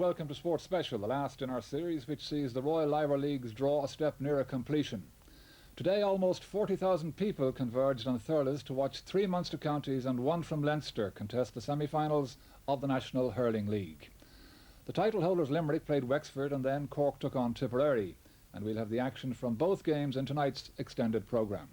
welcome to Sports Special, the last in our series which sees the Royal Ivor Leagues draw a step nearer completion. Today almost 40,000 people converged on Thurles to watch 3 Munster counties and 1 from Leinster contest the semi-finals of the National Hurling League. The title holders Limerick played Wexford and then Cork took on Tipperary, and we'll have the action from both games in tonight's extended programme.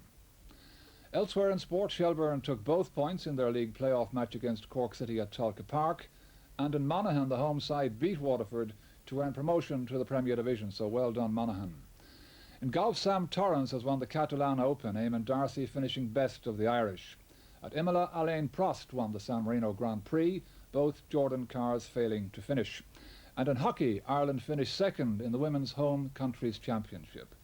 Elsewhere in sport, Shelbourne took both points in their league playoff match against Cork City at Tolka Park, and in Monaghan the home side beat Waterford to earn promotion to the Premier Division, so well done Monaghan. In golf, Sam Torrance has won the Catalan Open, Eamon Darcy finishing best of the Irish. At Imola, Alain Prost won the San Marino Grand Prix, both Jordan cars failing to finish. And in hockey, Ireland finished second in the Women's Home Countries Championship.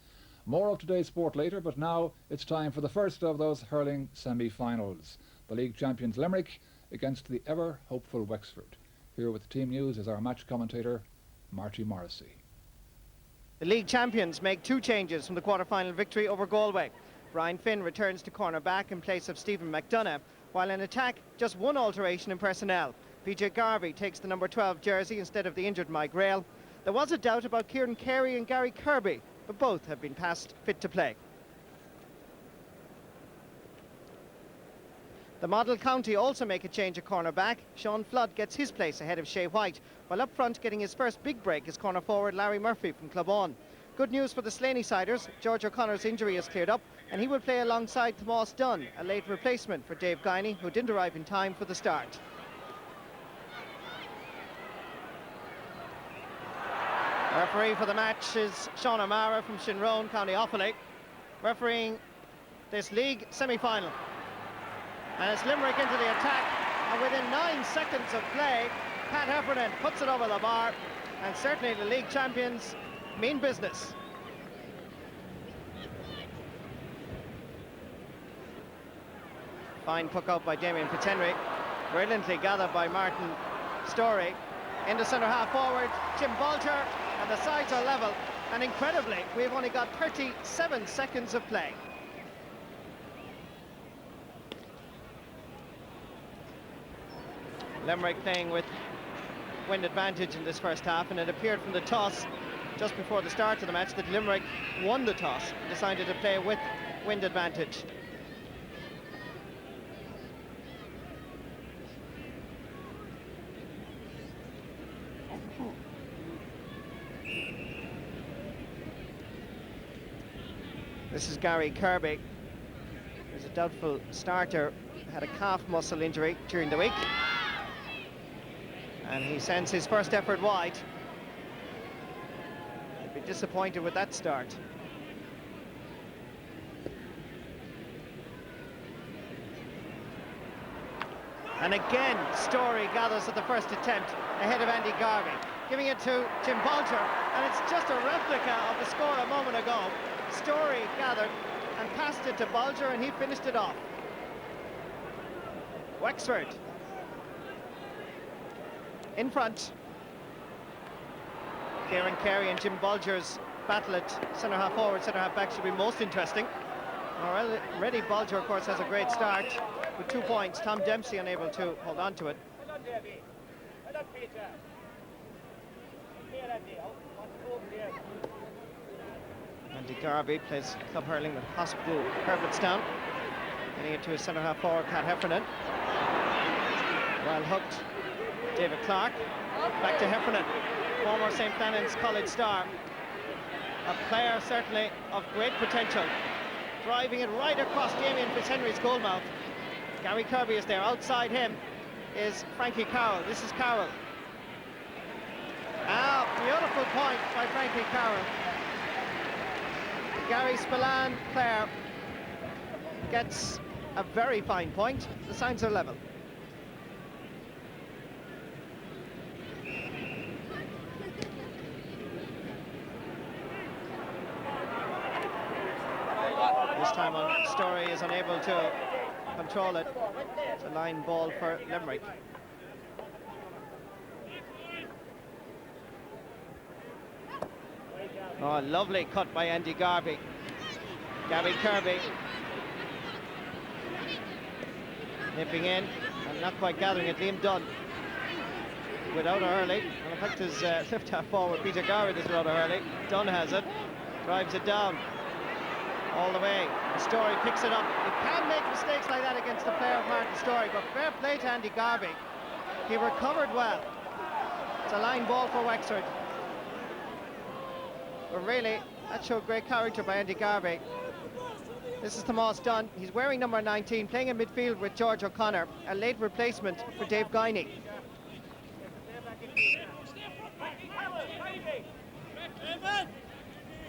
More of today's sport later, but now it's time for the first of those hurling semi-finals. The league champions Limerick against the ever-hopeful Wexford. Here with the team news is our match commentator, Marty Morrissey. The league champions make 2 changes from the quarter-final victory over Galway. Brian Finn returns to corner-back in place of Stephen McDonough, while in attack, just 1 alteration in personnel. PJ Garvey takes the number 12 jersey instead of the injured Mike Rail. There was a doubt about Kieran Carey and Gary Kirby, but both have been passed fit to play. The model county also make a change at corner-back. Sean Flood gets his place ahead of Shea White, while up front getting his first big break is corner forward Larry Murphy from Clubon. Good news for the Slaney-siders, George O'Connor's injury is cleared up and he will play alongside Tomas Dunn, a late replacement for Dave Guiney, who didn't arrive in time for the start. Referee for the match is Sean O'Mara from Shinrone, County Offaly, refereeing this league semi-final. And it's Limerick into the attack, and within 9 seconds of play, Pat Heffernan puts it over the bar, and certainly the league champions mean business. Fine puck out by Damien Fitzhenry, brilliantly gathered by Martin Story. Into centre half forward, Jim Bolter, and the sides are level, and incredibly, we've only got 37 seconds of play. Limerick playing with wind advantage in this first half, and it appeared from the toss just before the start of the match that Limerick won the toss and decided to play with wind advantage. This is Gary Kirby. There's a doubtful starter, had a calf muscle injury during the week, and he sends his first effort wide. He'd be disappointed with that start. And again, Story gathers at the first attempt ahead of Andy Garvey, giving it to Jim Bolter, and it's just a replica of the score a moment ago. Story gathered and passed it to Bolger, and he finished it off. Wexford in front. Kieran Carey and Jim Bolger's battle at centre half forward, centre half back should be most interesting. Already Bolger, of course, has a great start with 2 points. Tom Dempsey unable to hold on to it. Andy Garvey plays club hurling with Hospital Herbertstown. Getting it to his centre half forward, Pat Heffernan. Well hooked, David Clark. Back to Heffernan, former St. Flannan's College star. A player certainly of great potential. Driving it right across Damien Fitzhenry's goalmouth. Gary Kirby is there. Outside him is Frankie Carroll. This is Carroll. Ah, beautiful point by Frankie Carroll. Gary Spillane player gets a very fine point. The signs are level. This time on, Story is unable to control it. It's a line ball for Limerick. Oh, lovely cut by Andy Garvey. Gary Kirby nipping in and not quite gathering it. Liam Dunn. without a Hurling. And in fact, his left half forward, Peter Garrett, is without a Hurling. Dunn has it, drives it down all the way. Story picks it up. You can make mistakes like that against the player of Martin Story, but fair play to Andy Garvey. He recovered well. It's a line ball for Wexford. But really, that showed great character by Andy Garvey. This is Tomas Dunn. He's wearing number 19, playing in midfield with George O'Connor, a late replacement for Dave Guiney.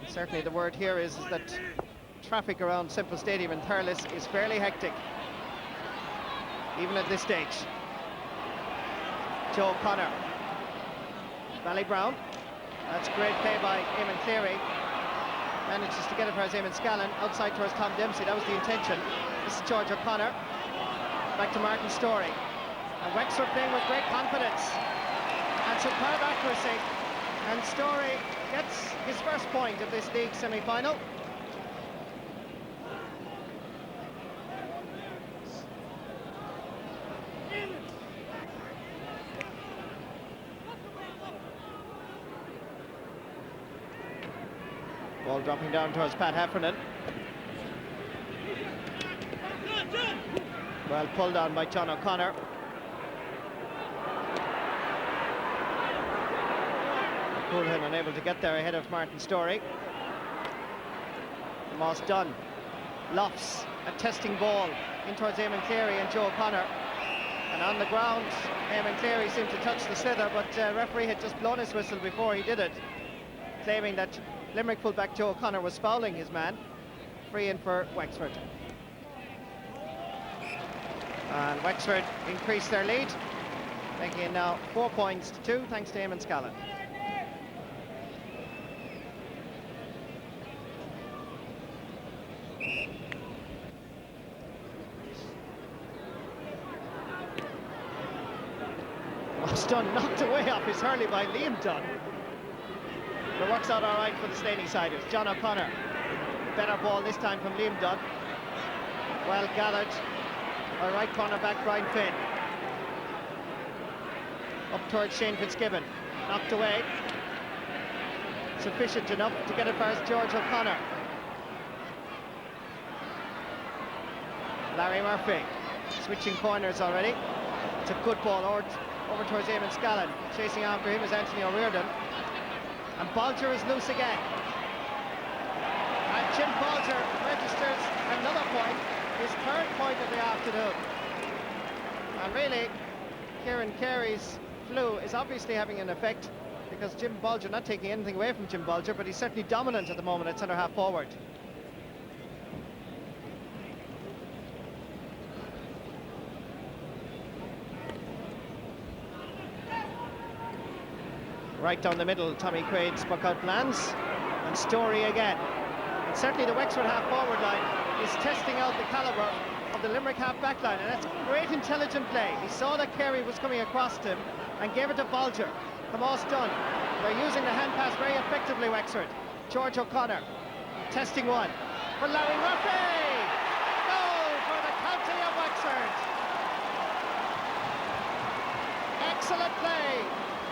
And certainly the word here is that traffic around Semple Stadium in Thurles is fairly hectic, even at this stage. Joe O'Connor, Valley Brown. That's great play by Eamon Cleary. Manages to get it for Eamon Scallon, outside towards Tom Dempsey. That was the intention. This is George O'Connor. Back to Martin Story. And Wexford playing with great confidence and superb accuracy. And Story gets his first point of this league semi-final. Ball dropping down towards Pat Heffernan. Well pulled on by John O'Connor. Coolhan unable to get there ahead of Martin Story. Tomas Dunn lofts a testing ball in towards Eamon Cleary and Joe O'Connor. And on the ground, Eamon Cleary seemed to touch the slither, but referee had just blown his whistle before he did it, claiming that Limerick fullback Joe O'Connor was fouling his man. Free in for Wexford. And Wexford increased their lead, making it now 4 points to 2, thanks to Eamon Scallon. Dunn knocked away off his hurley by Liam Dunn. But works out all right for the Slaney-siders. John O'Connor, better ball this time from Liam Dunn. Well gathered by right cornerback Brian Finn. Up towards Shane Fitzgibbon, knocked away. Sufficient enough to get it past George O'Connor. Larry Murphy, switching corners already. It's a good ball over towards Eamon Scallon. Chasing after him is Anthony O'Riordan. And Bolger is loose again. And Jim Bolger registers another point, his third point of the afternoon. And really, Kieran Carey's flu is obviously having an effect, because Jim Bolger, not taking anything away from Jim Bolger, but he's certainly dominant at the moment at centre half forward. Right down the middle, Tommy Quaid spoke out plans, and Story again. And certainly the Wexford half-forward line is testing out the calibre of the Limerick half-back line, and that's great intelligent play. He saw that Carey was coming across him and gave it to Bolger. Tomas Dunn. They're using the hand pass very effectively, Wexford. George O'Connor, testing one for Larry Murphy! Goal for the county of Wexford! Excellent play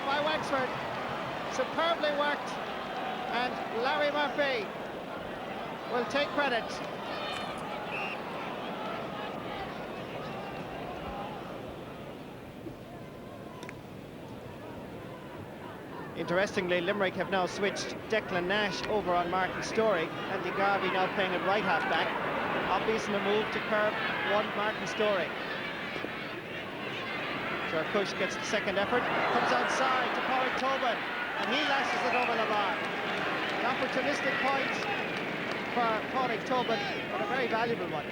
by Wexford. Superbly worked, and Larry Murphy will take credit. Interestingly, Limerick have now switched Declan Nash over on Martin Story, and Andy Garvey now playing at right half back. Obvious in the move to curb one Martin Story. Jarkush gets the second effort, comes outside to Porrick Tobin, and he lashes it over the bar. An opportunistic point for Porrick Tobin, but a very valuable one.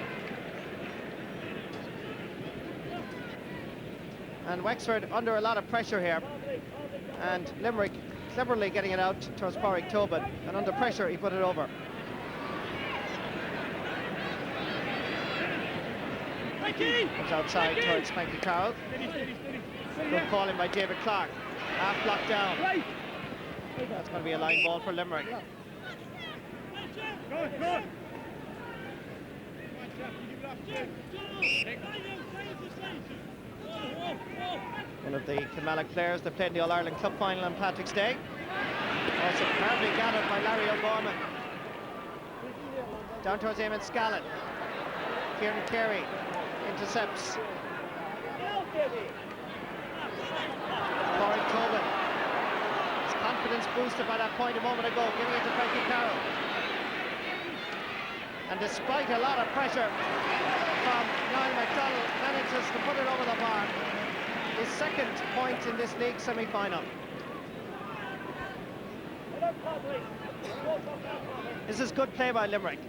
And Wexford under a lot of pressure here, and Limerick cleverly getting it out towards Porrick Tobin, and under pressure he put it over. Comes outside towards Frankie Carroll. Good calling by David Clark. Half blocked down. That's going to be a line ball for Limerick. One of the Kilmallock players that played in the All-Ireland Club final on Patrick's Day. Also superbly gathered by Larry O'Gorman. Down towards Eamon Scallon. Kieran Carey intercepts. Corey Tobin. His confidence boosted by that point a moment ago, giving it to Frankie Carroll. And despite a lot of pressure from Niall McDonald, manages to put it over the bar. His second point in this league semi-final. This is good play by Limerick,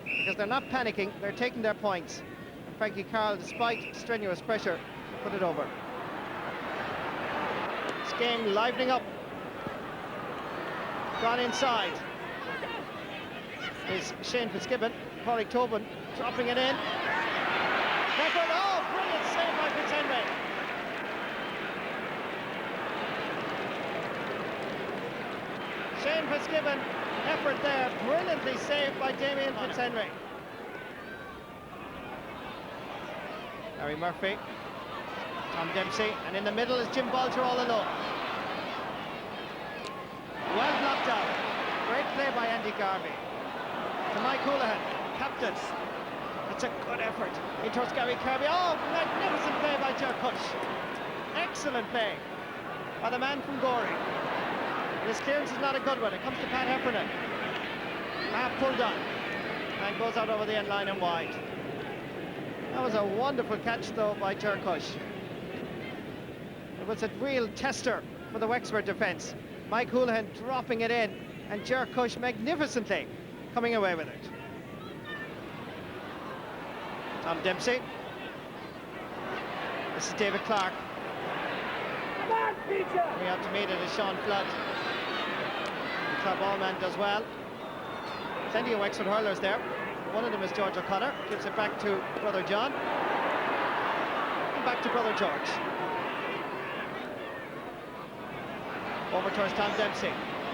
because they're not panicking, they're taking their points. And Frankie Carroll, despite strenuous pressure, put it over. This game livening up. Gone inside is Shane Fitzgibbon. Corey Tobin dropping it in. Record, oh, brilliant save by Fitzhenry. Shane Fitzgibbon, effort there, brilliantly saved by Damien Fitzhenry. Harry Murphy, Tom Dempsey, and in the middle is Jim Bolger all alone. Well blocked out. Great play by Andy Garvey. To Mike Houlihan, captain. It's a good effort. In towards Gary Kirby. Oh, magnificent play by Ger Cush. Excellent play by the man from Gorey. This clearance is not a good one. It comes to Pat Heffernan. Half pulled on and goes out over the end line and wide. That was a wonderful catch though by Ger Cush. It was a real tester for the Wexford defence. Mike Houlihan dropping it in, and Ger Cush magnificently coming away with it. Tom Dempsey. This is David Clark. Coming out to meet it is Sean Flood. The club all-man does well. Plenty of Wexford hurlers there. One of them is George O'Connor. Gives it back to brother John. And back to brother George. Over towards Tom Dempsey.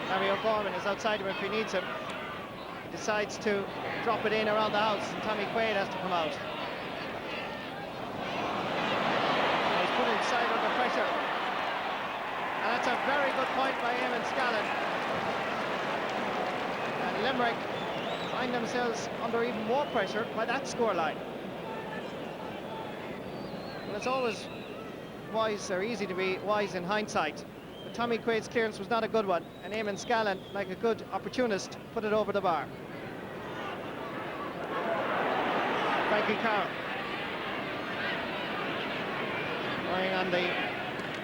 Larry O'Gorman is outside him if he needs him. He decides to drop it in around the house, and Tommy Quaid has to come out. And he's put inside under pressure. And that's a very good point by Eamon Scallon. And Limerick find themselves under even more pressure by that scoreline. Well, it's always wise, or easy to be wise in hindsight. But Tommy Quaid's clearance was not a good one, and Eamon Scallon, like a good opportunist, put it over the bar. Frankie Carroll going on the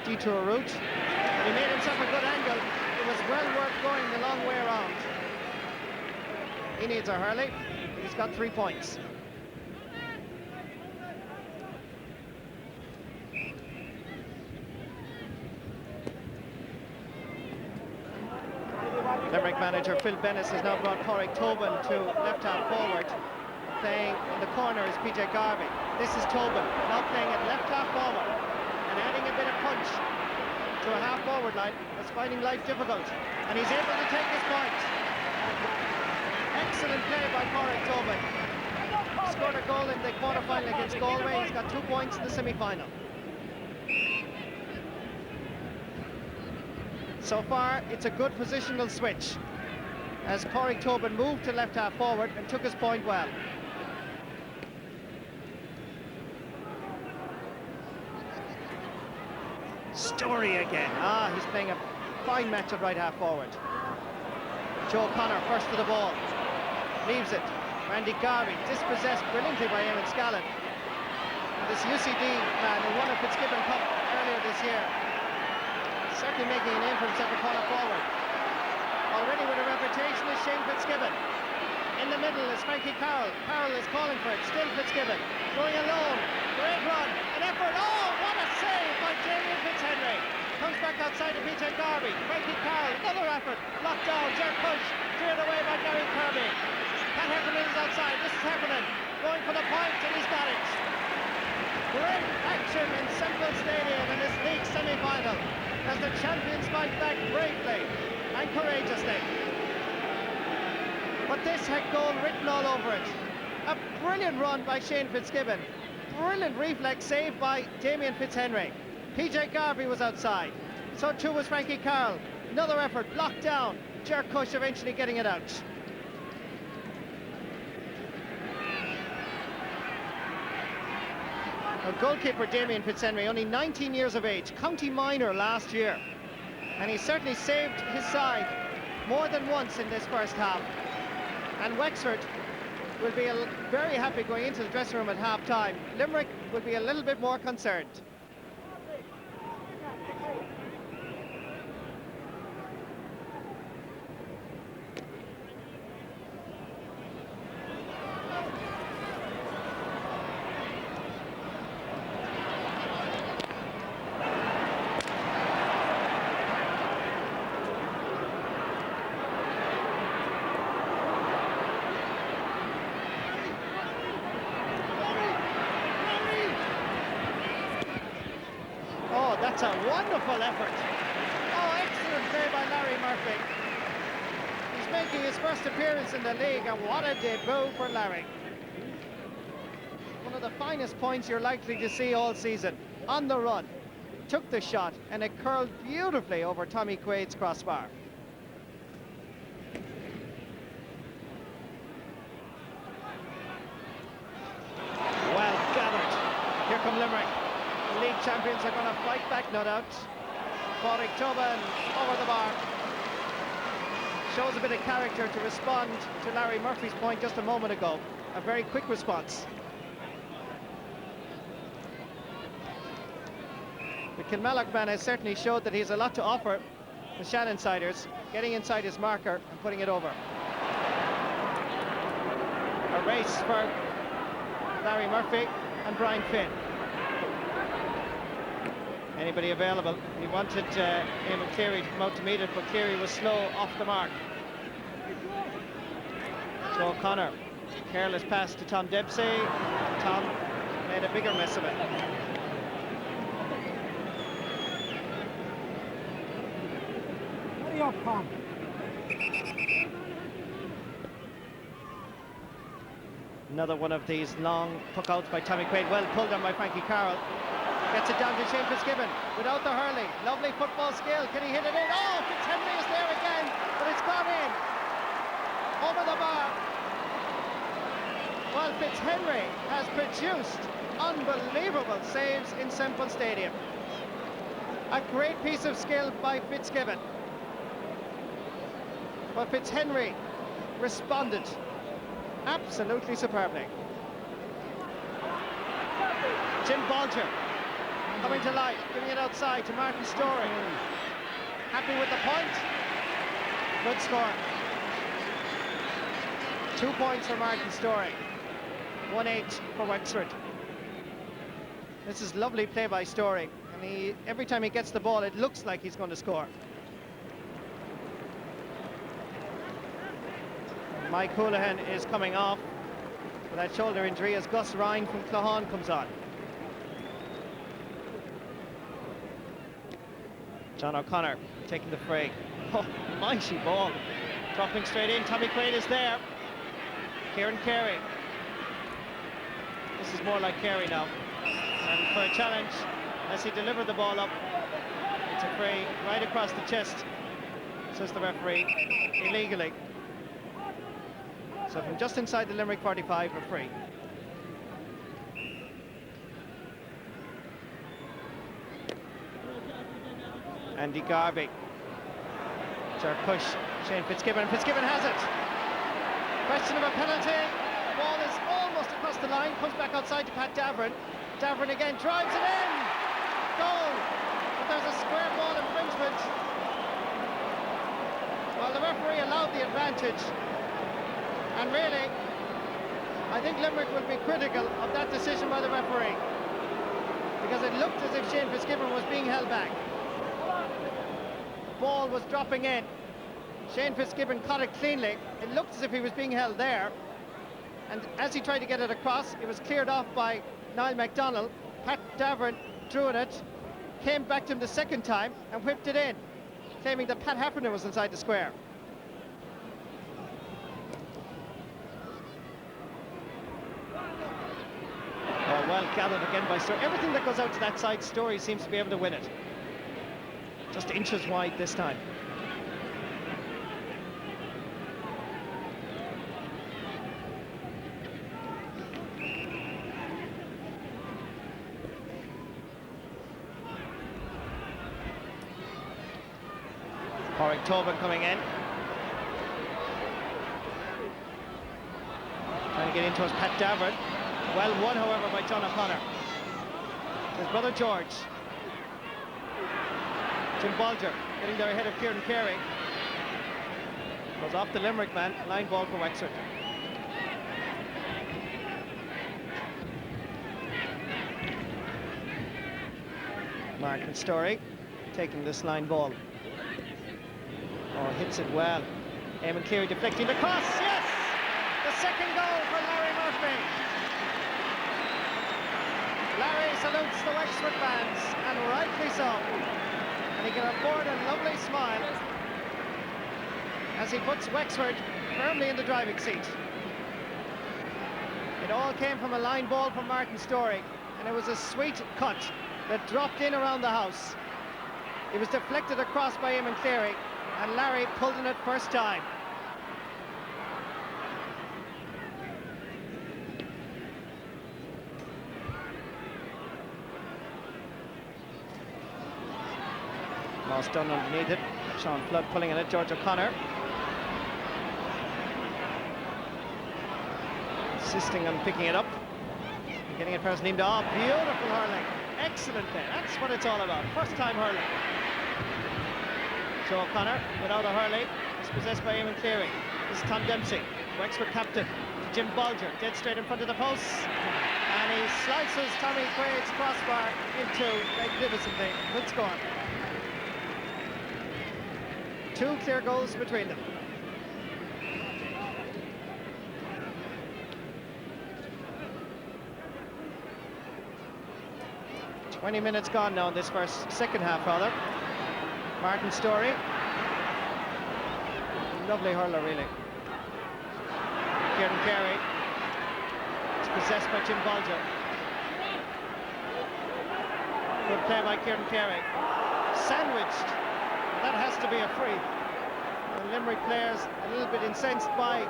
detour route. He made himself a good angle. It was well worth going the long way around. He needs a hurley. He's got 3 points. Limerick manager Phil Bennis has now brought Corey Tobin to left half forward. Playing in the corner is PJ Garvey. This is Tobin now playing at left half forward and adding a bit of punch to a half forward line that's finding life difficult, and he's able to take his point. Excellent play by Corey Tobin. Scored a goal in the quarter-final against Galway. He's got 2 points in the semi-final. So far, it's a good positional switch as Corey Tobin moved to left half forward and took his point well. Story again. He's playing a fine match at right half forward. Joe Connor first to the ball. Leaves it. Randy Garvey dispossessed brilliantly by Eamon Scallon. This UCD man who won a Fitzgibbon Cup earlier this year. Certainly making a name for himself a corner forward. Already with a reputation is Shane Fitzgibbon. In the middle is Frankie Carroll. Carroll is calling for it. Still Fitzgibbon. Going alone. Great run. An effort. Oh, what a save by Damien Fitzhenry. Comes back outside to PJ Garvey. Frankie Carroll. Another effort. Locked down. Ger Cush. Cleared away by Gary Kirby. Pat Heffernan is outside. This is Heffernan. Going for the point, and he's got it. Great action in Semple Stadium in this league semi-final as the champions fight back bravely and courageously. But this had goal written all over it. A brilliant run by Shane Fitzgibbon. brilliant reflex save by Damien Fitzhenry. PJ Garvey was outside. So too was Frankie Carroll. Another effort, blocked down. Jer Cush eventually getting it out. Our goalkeeper Damien Fitzhenry, only 19 years of age, county minor last year. And he certainly saved his side more than once in this first half. And Wexford will be very happy going into the dressing room at half-time. Limerick will be a little bit more concerned. That's a wonderful effort. Oh, excellent play by Larry Murphy. He's making his first appearance in the league, and what a debut for Larry. One of the finest points you're likely to see all season. On the run, took the shot, and it curled beautifully over Tommy Quaid's crossbar. Well gathered. Here come Limerick. The league champions are going to fight back, no doubt. Padraig Tobin over the bar. Shows a bit of character to respond to Larry Murphy's point just a moment ago. A very quick response. The Kilmallock man has certainly showed that he has a lot to offer the Shannonsiders, getting inside his marker and putting it over. A race for Larry Murphy and Brian Finn. Anybody available? He wanted Eamon Cleary to come out to meet it, but Cleary was slow off the mark. So O'Connor, careless pass to Tom Dempsey. Tom made a bigger mess of it. Hurry up, Tom. Another one of these long puck-outs by Tommy Quaid. Well pulled on by Frankie Carroll. Gets it down to Shane Fitzgibbon without the hurling. Lovely football skill. Can he hit it in? Oh, Fitzhenry is there again, but it's gone in. Over the bar. Well, Fitzhenry has produced unbelievable saves in Semple Stadium. A great piece of skill by Fitzgibbon. But Fitzhenry responded absolutely superbly. Jim Bolger coming to life, giving it outside to Martin Storey. Happy with the point. Good score. 2 points for Martin Storey. 1-8 for Wexford. This is lovely play by Storey, and every time he gets the ball, it looks like he's going to score. Mike Houlihan is coming off with that shoulder injury as Gus Ryan from Clohan comes on. John O'Connor taking the fray. Oh, mighty ball. Dropping straight in. Tommy Quaid is there. Kieran Carey. This is more like Carey now. And for a challenge, as he delivered the ball up, it's a fray right across the chest, says the referee, illegally. So from just inside the Limerick 45, we're free. Andy Garvey. Jer Cush, Shane Fitzgibbon. Fitzgibbon has it. Question of a penalty. The ball is almost across the line. Comes back outside to Pat Davern. Davern again drives it in. Goal. But there's a square ball infringement. Well, the referee allowed the advantage. And really, I think Limerick will be critical of that decision by the referee, because it looked as if Shane Fitzgibbon was being held back. Ball was dropping in. Shane Fitzgibbon caught it cleanly. It looked as if he was being held there. And as he tried to get it across, it was cleared off by Niall MacDonald. Pat Davern drew it, came back to him the second time and whipped it in, claiming that Pat Heffernan was inside the square. Oh, well gathered again by Story. Everything that goes out to that side, Story seems to be able to win it. Just inches wide this time. Cork Tobin coming in. Trying to get into his Pat Davern. Well won, however, by John O'Connor. His brother George. Jim Bolger getting there ahead of Kieran Carey. Goes off the Limerick man. Line ball for Wexford. Martin Story taking this line ball. Oh, hits it well. Eamon Cleary deflecting the cross. Yes! The second goal for Larry Murphy. Larry salutes the Wexford fans, and rightly so. And he can afford a lovely smile as he puts Wexford firmly in the driving seat. It all came from a line ball from Martin Story, and it was a sweet cut that dropped in around the house. It was deflected across by Eamon Cleary, and Larry pulled in it first time. Moss done underneath it. Sean Flood pulling in it. George O'Connor insisting on picking it up. Getting it past Liam Daw. Beautiful hurling. Excellent there. That's what it's all about. First time hurling. Joe O'Connor without a hurley. It's possessed by Eamon Cleary. This is Tom Dempsey, Wexford captain. Jim Bolger, dead straight in front of the post. And he slices Tommy Quaid's crossbar into magnificently. Good score. 2 clear goals between them. "20 minutes gone now in this second half, rather. Martin Story. Lovely hurler, really. Kieran Carey. It's possessed by Jim Bolger. Good play by Kieran Carey. Sandwiched. That has to be a free. The Limerick players a little bit incensed by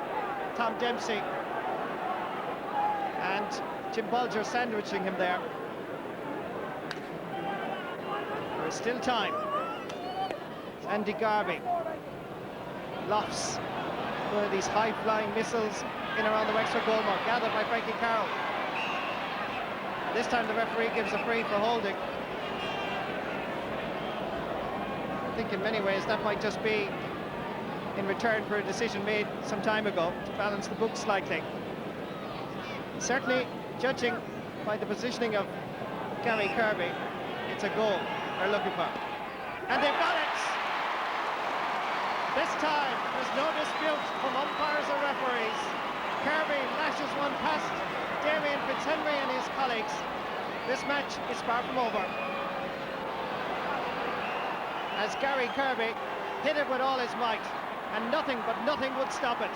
Tom Dempsey. And Jim Bolger sandwiching him there. There is still time. It's Andy Garvey. Lofts. One of these high-flying missiles in around the Wexford goal mark, gathered by Frankie Carroll. This time the referee gives a free for holding. I think in many ways that might just be in return for a decision made some time ago to balance the books slightly. Certainly, judging by the positioning of Gary Kirby, it's a goal they're looking for. And they've got it! This time, there's no dispute from umpires or referees. Kirby lashes one past Damien Fitzhenry and his colleagues. This match is far from over, as Gary Kirby hit it with all his might, and nothing would stop it.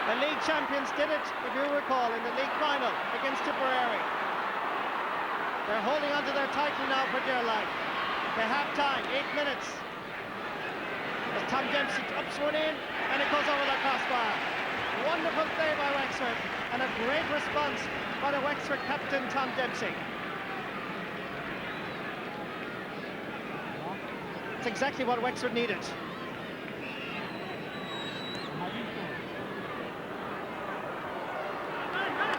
The league champions did it, if you recall, in the league final against Tipperary. They're holding on to their title now for dear life. They have time, 8 minutes. As Tom Dempsey ups one in, and it goes over the crossbar. Wonderful play by Wexford, and a great response by the Wexford captain, Tom Dempsey. It's exactly what Wexford needed.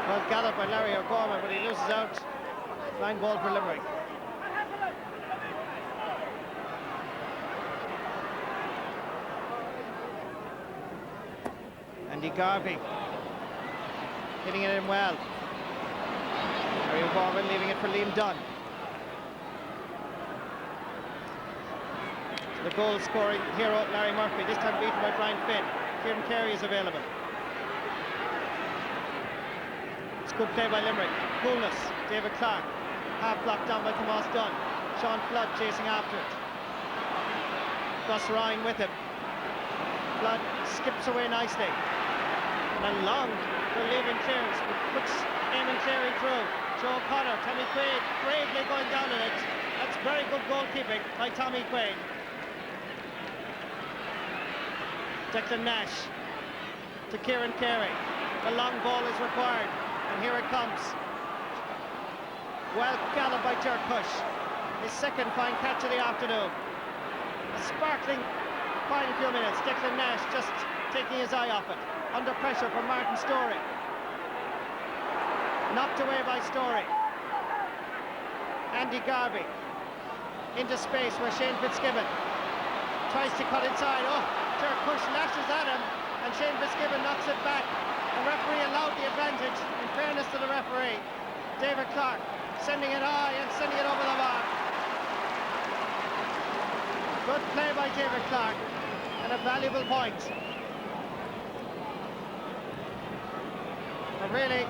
Well gathered by Larry O'Gorman, but he loses out. Line ball for Limerick. Andy Garvey hitting it in well. Larry O'Gorman leaving it for Liam Dunn. The goal scoring hero Larry Murphy, this time beaten by Brian Finn. Kieran Carey is available. It's good play by Limerick. Coolness, David Clark. Half blocked down by Tomas Dunn. Sean Flood chasing after it. Gus Ryan with him. Flood skips away nicely. And a long relieving clearance puts Eamon Cleary through. Joe Connor, Tommy Quaid bravely going down on it. That's very good goalkeeping by Tommy Quaid. Declan Nash to Kieran Carey. The long ball is required, and here it comes. Well galloped by Ger Cush. His second fine catch of the afternoon. A sparkling final few minutes. Declan Nash just taking his eye off it. Under pressure from Martin Storey. Knocked away by Storey. Andy Garvey into space where Shane Fitzgibbon tries to cut inside. Oh, Ger Cush lashes at him, and Shane Fitzgibbon knocks it back. The referee allowed the advantage, in fairness to the referee. David Clark sending it high and sending it over the bar. Good play by David Clark, and a valuable point. But really,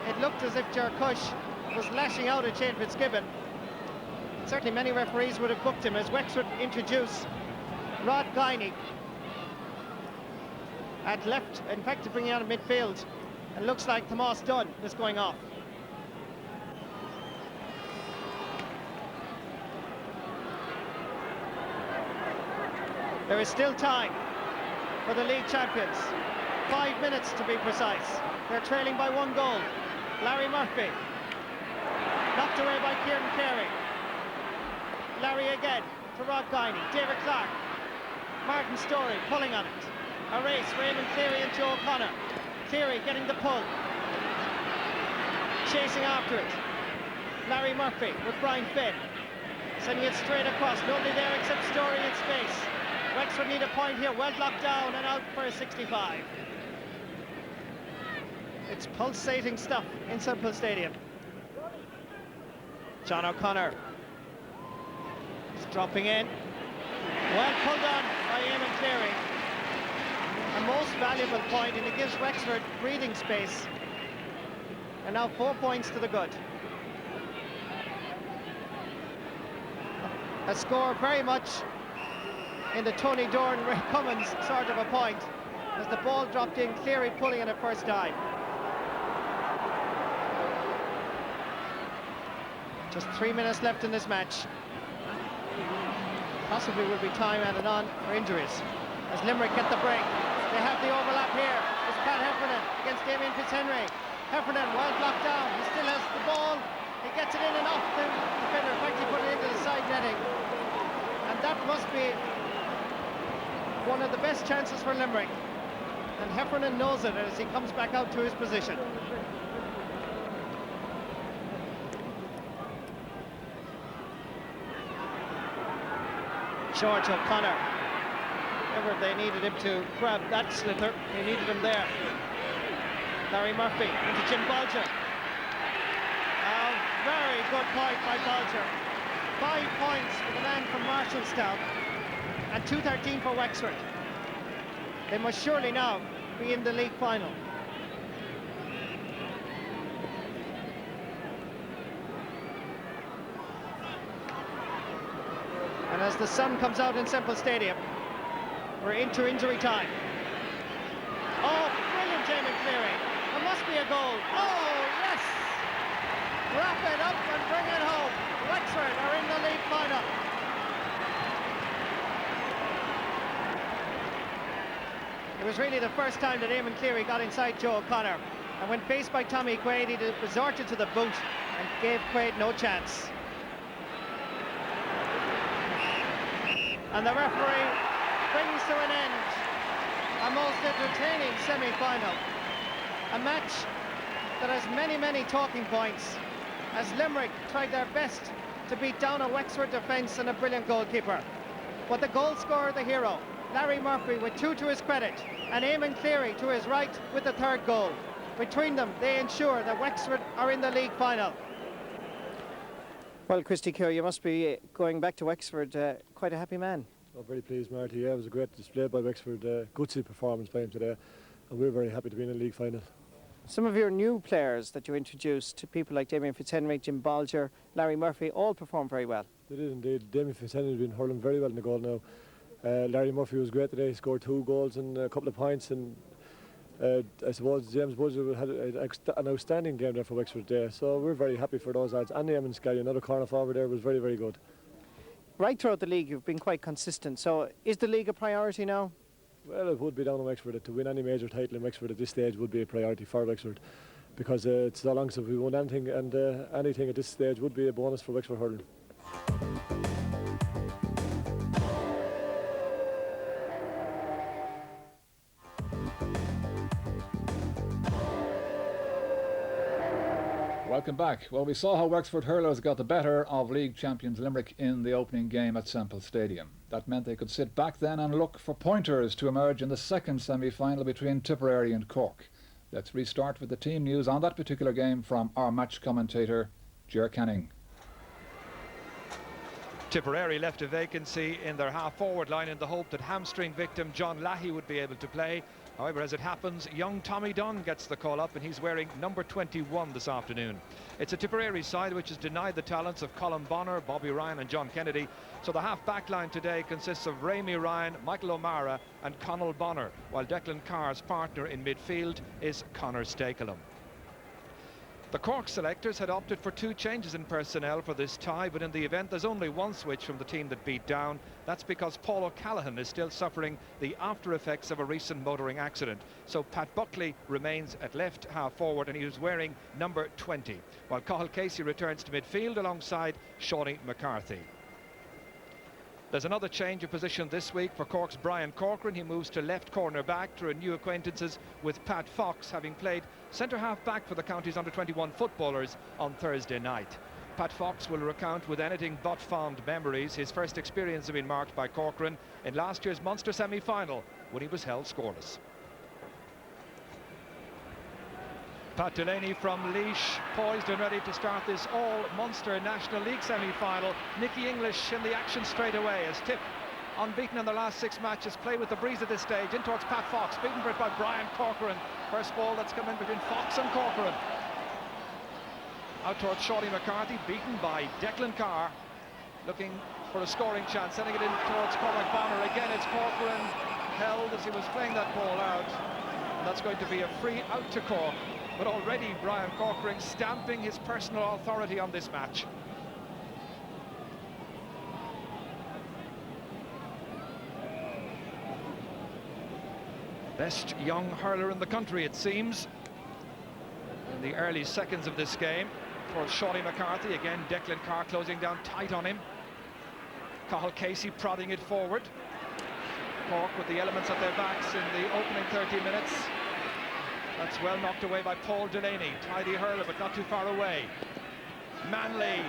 it looked as if Ger Cush was lashing out at Shane Fitzgibbon. Certainly many referees would have booked him as Wexford introduce Rod Guiney at left, in fact, to bring it out of midfield. And looks like Tomas Dunn is going off. There is still time for the league champions. 5 minutes to be precise. They're trailing by 1 goal. Larry Murphy knocked away by Kieran Carey. Larry again to Rod Guiney. David Clark. Martin Storey pulling on it. A race for Eamon Cleary and Joe O'Connor. Cleary getting the pull. Chasing after it. Larry Murphy with Brian Finn. Sending it straight across. Nobody there except Storey in space. Wexford need a point here. Well locked down and out for a 65. It's pulsating stuff in Semple Stadium. John O'Connor is dropping in. Well pulled on by Eamon Cleary. A most valuable point, and it gives Wexford breathing space. And now 4 points to the good. A score very much in the Tony Doran, Ray Cummins sort of a point. As the ball dropped in, Cleary pulling it at first time. Just 3 minutes left in this match. Possibly will be time added on for injuries. As Limerick get the break. They have the overlap here. It's Pat Heffernan against Damien Fitzhenry. Heffernan well blocked down. He still has the ball. He gets it in and off the defender. In fact, he put it into the side netting. And that must be one of the best chances for Limerick. And Heffernan knows it as he comes back out to his position. George O'Connor. Ever they needed him to grab that slither, they needed him there. Larry Murphy into Jim Bolger. A very good point by Bolger. 5 points for the man from Marshallstown and 2-13 for Wexford. They must surely now be in the league final. And as the sun comes out in Semple Stadium, we're into injury time. Oh, brilliant Eamon Cleary. There must be a goal. Oh, yes! Wrap it up and bring it home. Wexford are in the league final. It was really the first time that Eamon Cleary got inside Joe O'Connor. And when faced by Tommy Quaid, he resorted to the boot and gave Quaid no chance. And the referee brings to an end a most entertaining semi-final. A match that has many, many talking points as Limerick tried their best to beat down a Wexford defence and a brilliant goalkeeper. But the goal scorer, the hero, Larry Murphy with 2 to his credit, and Eamon Cleary to his right with the 3rd goal. Between them, they ensure that Wexford are in the league final. Well, Christy Kerr, you must be going back to Wexford quite a happy man. I'm very pleased, Marty. Yeah, it was a great display by Wexford. Gutsy performance by him today, and we're very happy to be in the league final. Some of your new players that you introduced, to people like Damien Fitzhenry, Jim Bolger, Larry Murphy, all performed very well. They did indeed. Damien Fitzhenry has been hurling very well in the goal now. Larry Murphy was great today. He scored 2 goals and a couple of points, and I suppose James Budger had an outstanding game there for Wexford there, so we're very happy for those lads. And Eamon Scully, another corner forward there, was very, very good. Right throughout the league, you've been quite consistent. So is the league a priority now? Well, it would be down in Wexford. To win any major title in Wexford at this stage would be a priority for Wexford, because it's so long since we won anything, and anything at this stage would be a bonus for Wexford hurling. Welcome back. Well, we saw how Wexford hurlers got the better of league champions Limerick in the opening game at Semple Stadium. That meant they could sit back then and look for pointers to emerge in the second semi-final between Tipperary and Cork. Let's restart with the team news on that particular game from our match commentator, Ger Canning. Tipperary left a vacancy in their half-forward line in the hope that hamstring victim John Lahey would be able to play. However, as it happens, young Tommy Dunn gets the call-up, and he's wearing number 21 this afternoon. It's a Tipperary side which has denied the talents of Colin Bonner, Bobby Ryan and John Kennedy. So the half-back line today consists of Rémi Ryan, Michael O'Mara and Conal Bonner, while Declan Carr's partner in midfield is Conor Stakelum. The Cork selectors had opted for 2 changes in personnel for this tie, but in the event there's only one switch from the team that beat down. That's because Paul O'Callaghan is still suffering the after effects of a recent motoring accident. So Pat Buckley remains at left half forward, and he was wearing number 20, while Cathal Casey returns to midfield alongside Shawnee McCarthy. There's another change of position this week for Cork's Brian Corcoran. He moves to left corner back to renew acquaintances with Pat Fox, having played centre half back for the county's under-21 footballers on Thursday night. Pat Fox will recount with anything but fond memories his first experience of being marked by Corcoran in last year's Munster semi-final when he was held scoreless. Pat Delaney from Laois, poised and ready to start this all-Munster National League semi-final. Nicky English in the action straight away as Tip, unbeaten in their last 6 matches, play with the breeze at this stage, in towards Pat Fox, beaten for it by Brian Corcoran. First ball that's come in between Fox and Corcoran. Out towards Shawnee McCarthy, beaten by Declan Carr, looking for a scoring chance, sending it in towards Cormac Bonner. Again, it's Corcoran held as he was playing that ball out, and that's going to be a free out to Cork. But already Brian Corcoran stamping his personal authority on this match. Best young hurler in the country, it seems, in the early seconds of this game. Towards Shawnee McCarthy, again Declan Carr closing down tight on him. Cathal Casey prodding it forward. Cork with the elements at their backs in the opening 30 minutes. That's well knocked away by Paul Delaney. Tidy hurler, but not too far away. Manley,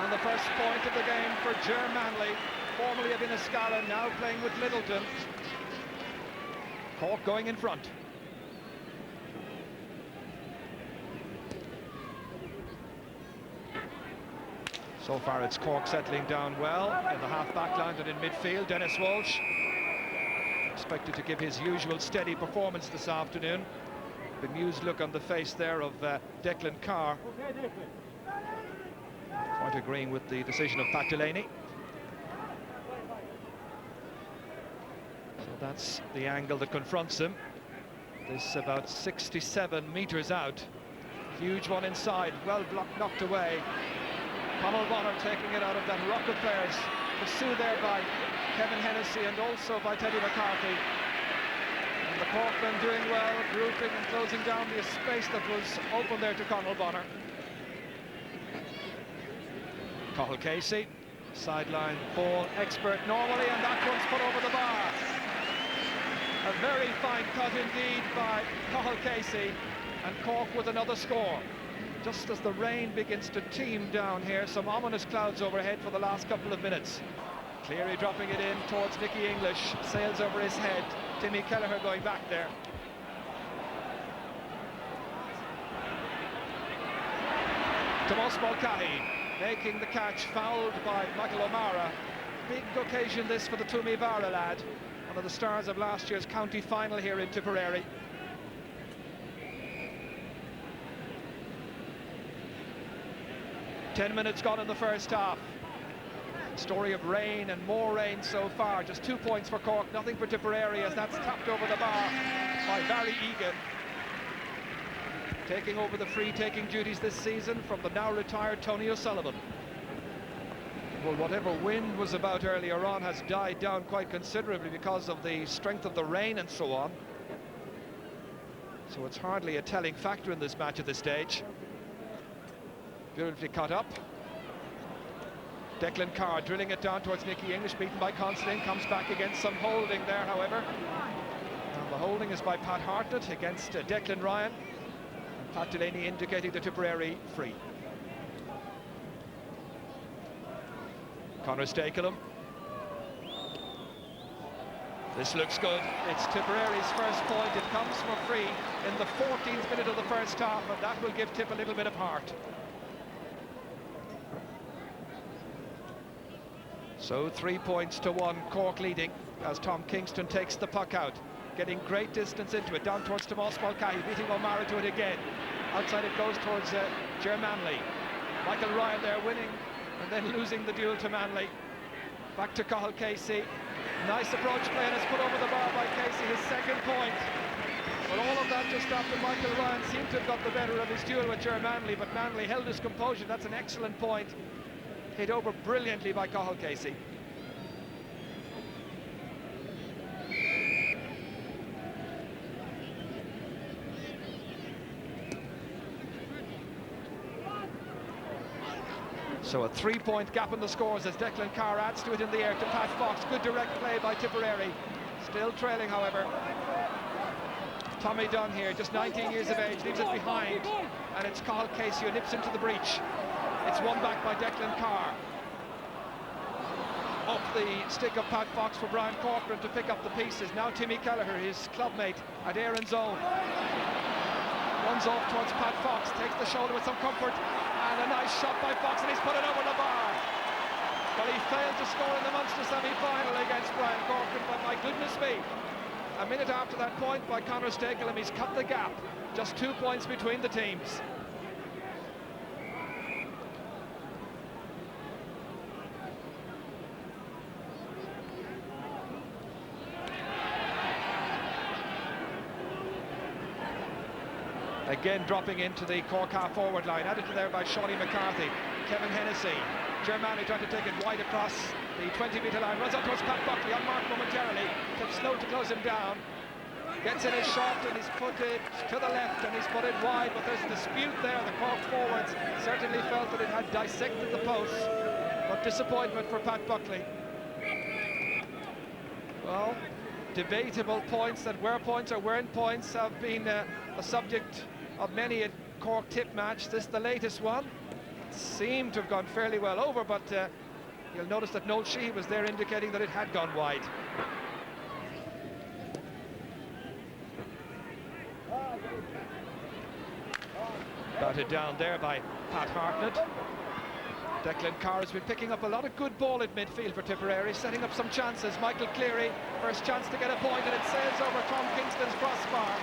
and the first point of the game for Ger Manley, formerly of Inniscarra, now playing with Littleton. Cork going in front. So far it's Cork settling down well in the half-back line and in midfield. Dennis Walsh expected to give his usual steady performance this afternoon. Bemused look on the face there of Declan Carr. Quite agreeing with the decision of Pat Delaney. So that's the angle that confronts him. This about 67 metres out. Huge one inside, well blocked, knocked away. Conal Bonner taking it out of that rock of players. Pursued there by Kevin Hennessy and also by Teddy McCarthy. And the Corkmen doing well, grouping and closing down the space that was open there to Conal Bonner. Cathal Casey, sideline ball expert normally, and that one's put over the bar. A very fine cut indeed by Cathal Casey, and Cork with another score. Just as the rain begins to teem down here, some ominous clouds overhead for the last couple of minutes. Cleary dropping it in towards Nicky English, sails over his head. Timmy Kelleher going back there. Tomas Mulcahy making the catch, fouled by Michael O'Mara. Big occasion this for the Toomevara lad, one of the stars of last year's county final here in Tipperary. Ten minutes gone in the first half. Story of rain and more rain so far. Just 2 points for Cork, nothing for Tipperary, as that's tapped over the bar by Barry Egan, taking over the free-taking duties this season from the now retired Tony O'Sullivan. Well, whatever wind was about earlier on has died down quite considerably because of the strength of the rain and so on. So it's hardly a telling factor in this match at this stage. Beautifully cut up. Declan Carr drilling it down towards Nicky English, beaten by Considine, comes back against some holding there, however. And the holding is by Pat Hartnett against Declan Ryan. And Pat Delaney indicating the Tipperary free. Conor Stakelum. This looks good. It's Tipperary's first point. It comes from a free in the 14th minute of the first half, and that will give Tip a little bit of heart. So 3 points to 1, Cork leading as Tom Kingston takes the puck out, getting great distance into it, down towards Tomas Mulcahy, beating O'Mara to it again. Outside it goes towards Ger Manley. Michael Ryan there winning and then losing the duel to Manley. Back to Cathal Casey. Nice approach play, and it's put over the bar by Casey, his second point. But all of that just after Michael Ryan seemed to have got the better of his duel with Ger Manley, but Manley held his composure. That's an excellent point. Hit over brilliantly by Cathal Casey. So a 3-point gap in the scores as Declan Carr adds to it in the air to Pat Fox. Good direct play by Tipperary. Still trailing, however. Tommy Dunn here, just 19 years of age, leaves it behind. And it's Cathal Casey who nips into the breach. It's won back by Declan Carr. Up the stick of Pat Fox for Brian Corcoran to pick up the pieces. Now Timmy Kelleher, his clubmate at Aaron's own. Runs off towards Pat Fox, takes the shoulder with some comfort. And a nice shot by Fox, and he's put it over the bar. Well, he failed to score in the Munster semi-final against Brian Corcoran, but my goodness me. A minute after that point by Conor Stakelum, he's cut the gap. Just 2 points between the teams. Again dropping into the Cork half-forward line, added to there by Shawnee McCarthy, Kevin Hennessy, Germani trying to take it wide across the 20-metre line, runs up towards Pat Buckley, unmarked momentarily, Tip slow to close him down, gets in his shot and he's put it to the left and he's put it wide, but there's a dispute there. The Cork forwards certainly felt that it had dissected the post, but disappointment for Pat Buckley. Well, debatable points that were points or weren't points have been a subject of many a Cork Tip match. This the latest one. It seemed to have gone fairly well over, but you'll notice that Noel Sheehy was there indicating that it had gone wide. Batted down there by Pat Hartnett. Declan Carr has been picking up a lot of good ball at midfield for Tipperary, setting up some chances. Michael Cleary, first chance to get a point, and it sails over Tom Kingston's crossbar.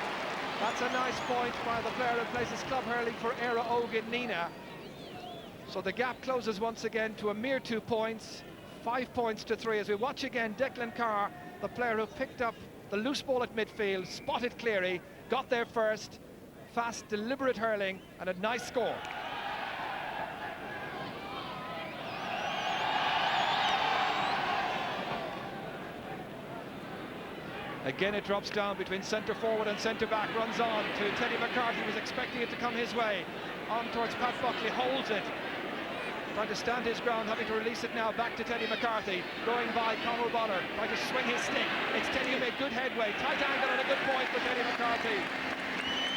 That's a nice point by the player who plays his club hurling for Éire Óg Nina. So the gap closes once again to a mere 2 points, 5 points to 3. As we watch again, Declan Carr, the player who picked up the loose ball at midfield, spotted Cleary, got there first, fast, deliberate hurling, and a nice score. Again, it drops down between centre forward and centre back, runs on to Teddy McCarthy, was expecting it to come his way. On towards Pat Buckley, holds it. Trying to stand his ground, having to release it now back to Teddy McCarthy. Going by Conor Bonner, trying to swing his stick. It's Teddy who made good headway. Tight angle and a good point for Teddy McCarthy.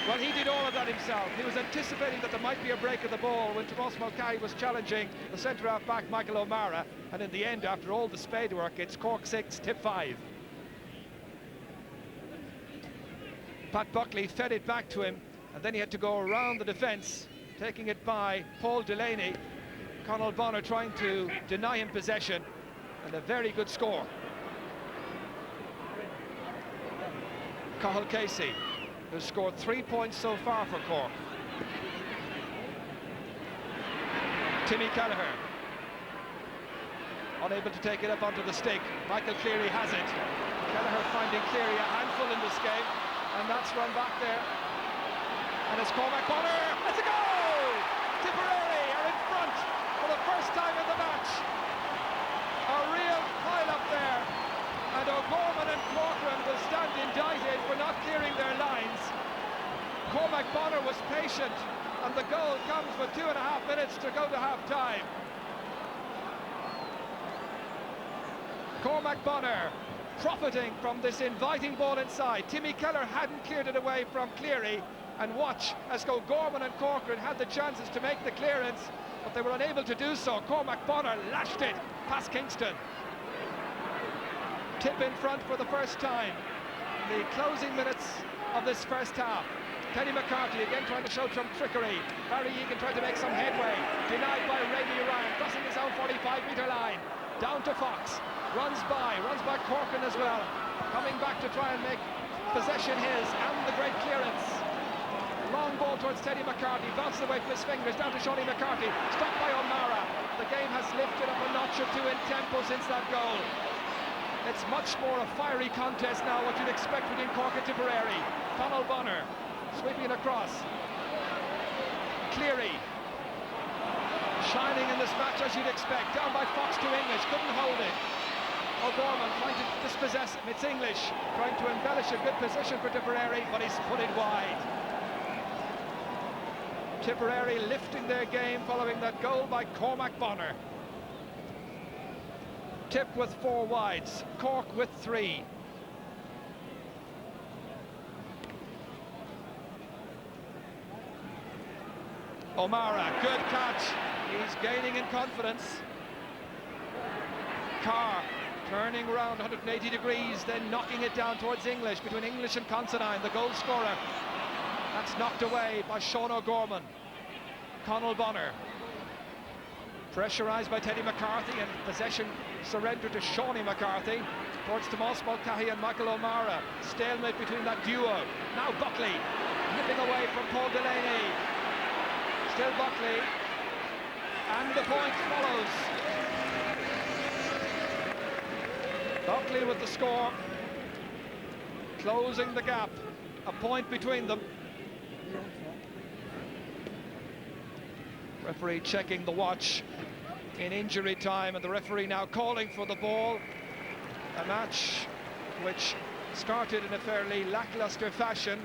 Well, he did all of that himself. He was anticipating that there might be a break of the ball when Tomas Mulcahy was challenging the centre-half back Michael O'Mara. And in the end, after all the spade work, it's Cork 6, Tip 5. Pat Buckley fed it back to him, and then he had to go around the defence, taking it by Paul Delaney. Conor Bonner trying to deny him possession, and a very good score. Cathal Casey, who's scored 3 points so far for Cork. Timmy Kelleher. unable to take it up onto the stick. Michael Cleary has it. Kelleher finding Cleary a handful in this game, and that's run back there. And it's Cormac Bonner. It's a goal! Tipperary are in front for the first time in the match. A real pile up there. And O'Gorman and Corcoran will stand indicted for not clearing their lines. Cormac Bonner was patient, and the goal comes with 2.5 minutes to go to half-time. Cormac Bonner profiting from this inviting ball inside. Timmy Kelleher hadn't cleared it away from Cleary, and watch as O'Gorman and Corcoran had the chances to make the clearance, but they were unable to do so. Cormac Bonner lashed it past Kingston. Tip in front for the first time. The closing minutes of this first half. Kenny McCarthy again trying to show some trickery. Barry Egan trying to make some headway. Denied by Ray Ryan, crossing his own 45-metre line. Down to Fox. Runs by Corcoran as well. Coming back to try and make possession his, and the great clearance. Long ball towards Teddy McCarthy, bounces away from his fingers, down to Shawnee McCarthy. Stopped by O'Mara. The game has lifted up a notch or two in tempo since that goal. It's much more a fiery contest now, what you'd expect between Cork and Tipperary. Conal Bonner sweeping it across. Cleary shining in this match as you'd expect. Down by Fox to English, couldn't hold it. O'Gorman trying to dispossess him. It's English trying to embellish a good position for Tipperary, but he's put it wide. Tipperary lifting their game following that goal by Cormac Bonner. Tip with 4 wides, Cork with 3. O'Mara, good catch. He's gaining in confidence. Carr turning around 180 degrees, then knocking it down towards English, between English and Considine, the goal scorer. That's knocked away by Sean O'Gorman. Conal Bonner pressurised by Teddy McCarthy, and possession surrendered to Shawnee McCarthy towards Tomas Mulcahy and Michael O'Mara. Stalemate between that duo. Now Buckley nipping away from Paul Delaney. Still Buckley, and the point follows. Buckley with the score, closing the gap, a point between them. Referee checking the watch in injury time, and the referee now calling for the ball. A match which started in a fairly lackluster fashion.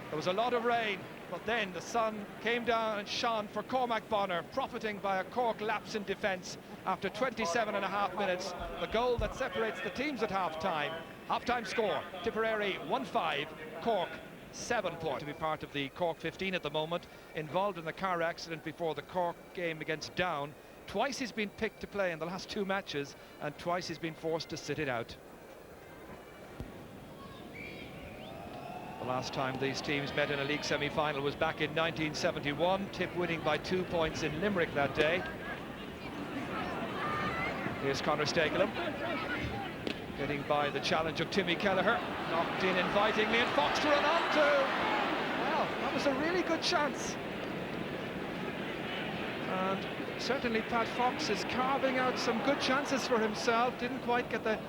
There was a lot of rain, but then the sun came down and shone for Cormac Bonner, profiting by a Cork lapse in defence after 27.5 minutes. The goal that separates the teams at half-time. Half-time score, Tipperary 1-5, Cork 7 points. To be part of the Cork 15 at the moment, involved in the car accident before the Cork game against Down. Twice he's been picked to play in the last 2 matches, and twice he's been forced to sit it out. The last time these teams met in a league semi-final was back in 1971. Tip winning by 2 points in Limerick that day. Here's Conor Stakelum, getting by the challenge of Timmy Kelleher. Knocked in invitingly, and Fox to run on to. Well, that was a really good chance. And certainly Pat Fox is carving out some good chances for himself. Didn't quite get the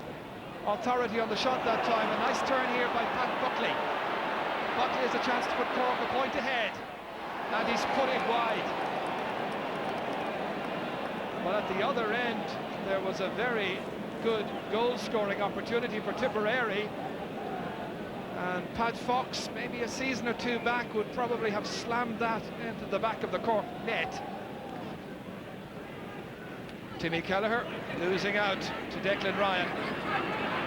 authority on the shot that time. A nice turn here by Pat Buckley. Buckley has a chance to put Cork a point ahead, and he's put it wide. Well, at the other end, there was a very good goal-scoring opportunity for Tipperary, and Pat Fox, maybe a season or 2 back, would probably have slammed that into the back of the Cork net. Timmy Kelleher losing out to Declan Ryan.